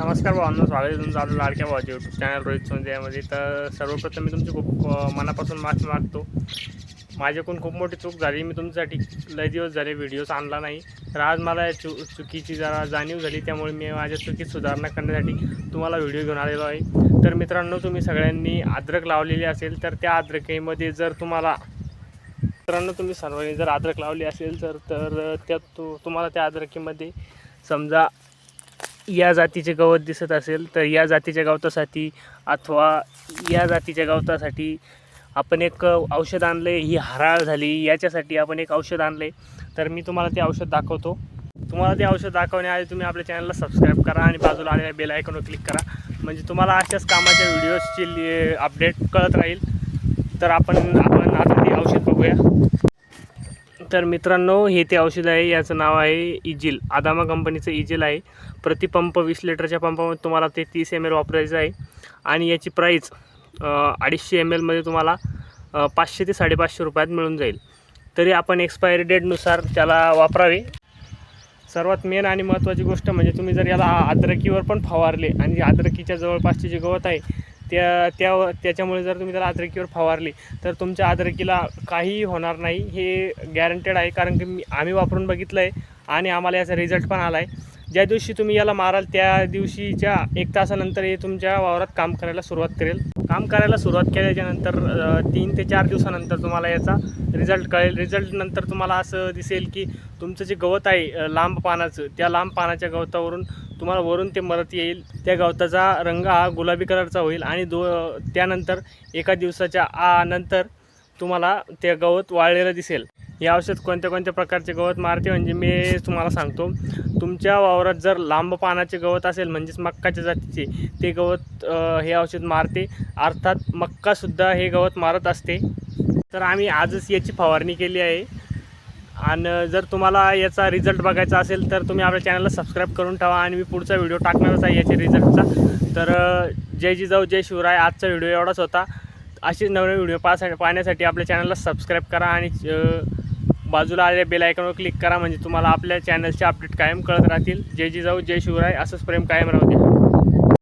नमस्कार भावांनो, स्वागत आहे तुमचं आपल्या लाडक्या भावाच्या यूट्यूब चॅनल रोहित सोंद्यामध्ये. तर सर्वप्रथम मी तुमची खूप मनापासून माफी मागतो. माझ्याकडून खूप मोठी चूक झाली. मी तुमच्यासाठी लय दिवस झाले व्हिडिओज आणला नाही. तर आज मला या चुकीची जरा जाणीव झाली, त्यामुळे मी माझ्या चुकीत सुधारणा करण्यासाठी तुम्हाला व्हिडिओ घेऊन आलेलो आहे. तर मित्रांनो, तुम्ही सगळ्यांनी अद्रक लावलेली असेल तर त्या अद्रकीमध्ये जर तुम्हाला तुम्ही सर्वांनी जर अद्रक लावली असेल तर त्यात तुम्हाला त्या अद्रकीमध्ये समजा या जातीचे गवत दिसत असेल तर या जातीच्या गवतासाठी अथवा या जातीच्या गवतासाठी आपण एक औषध आणलं आहे. ही हराळ झाली याच्यासाठी आपण एक औषध आणलं आहे. तर मी तुम्हाला ते औषध दाखवतो. तुम्हाला ते औषध दाखवण्याआधी तुम्ही आपल्या चॅनलला सबस्क्राईब करा आणि बाजूला आलेल्या बेल आयकॉनवर क्लिक करा, म्हणजे तुम्हाला अशाच कामाच्या व्हिडिओजची अपडेट कळत राहील. तर आपण आता ते औषध बघूया. तर मित्रांनो, हे ते औषध आहे. याचं नाव आहे इजिल. आदामा कंपनीचं इजिल आहे. प्रतिपंप 20 लिटरच्या पंपामध्ये तुम्हाला ते 30 ml वापरायचं आहे आणि याची प्राईस 250 ml मध्ये तुम्हाला 500 ते 550 रुपयात मिळून जाईल. तरी आपण एक्सपायरी डेटनुसार त्याला वापरावे. सर्वात मेन आणि महत्त्वाची गोष्ट म्हणजे तुम्ही जर याला अद्रकीवर पण फवारले आणि अद्रकीच्या जवळपासचे जे गवत आहे त्याच्यामुळे जर तुम्ही त्याला अद्रकीवर फवारली तर तुमच्या अद्रकीला काहीही होणार नाही, हे गॅरंटेड आहे. कारण की आम्ही वापरून बघितलं आहे आणि आम्हाला याचा रिझल्ट पण आला आहे. ज्या दिवशी तुम्ही याला माराल त्या दिवशीच्या 1 तासानंतर हे तुमच्या वावरात काम करायला सुरुवात करेल. काम करायला सुरुवात केल्याच्यानंतर 3 ते 4 दिवसानंतर तुम्हाला याचा रिझल्ट कळेल. रिझल्ट नंतर तुम्हाला असं दिसेल की तुमचं जे गवत आहे लांब पानाचं, त्या लांब पानाच्या गवतावरून तुम्हाला वरून ते मरत येईल. त्या गवताचा रंग हा गुलाबी कलरचा होईल आणि त्यानंतर एका दिवसाच्या नंतर तुम्हाला ते गवत वाळलेलं दिसेल. हे औषध कोणत्या प्रकारचे गवत मारते म्हणजे मी तुम्हाला सांगतो. तुमच्या वावरात जर लांब पानाचे गवत असेल म्हणजेच मक्काच्या जातीचे, ते गवत हे औषध मारते. अर्थात मक्कासुद्धा हे गवत मारत असते. तर आम्ही आजच याची फवारणी केली आहे. आणि जर तुम्हाला याचा रिझल्ट बघायचा असेल तर तुम्ही आपल्या चॅनलला सबस्क्राईब करून ठेवा आणि मी पुढचा व्हिडिओ टाकणारच आहे याच्या रिझल्टचा. तर जय जिजाऊ जय शिवराय. आजचा व्हिडिओ एवढाच होता. असे नवीन व्हिडिओ पाहण्यासाठी आपल्या चॅनलला सबस्क्राईब करा आणि बाजूला आलेल्या बेल आयकॉनवर क्लिक करा, म्हणजे तुम्हाला आपल्या चॅनलचे अपडेट कायम कळत राहतील. जय जिजाऊ जय शिवराय. असंच प्रेम कायम राहू द्या.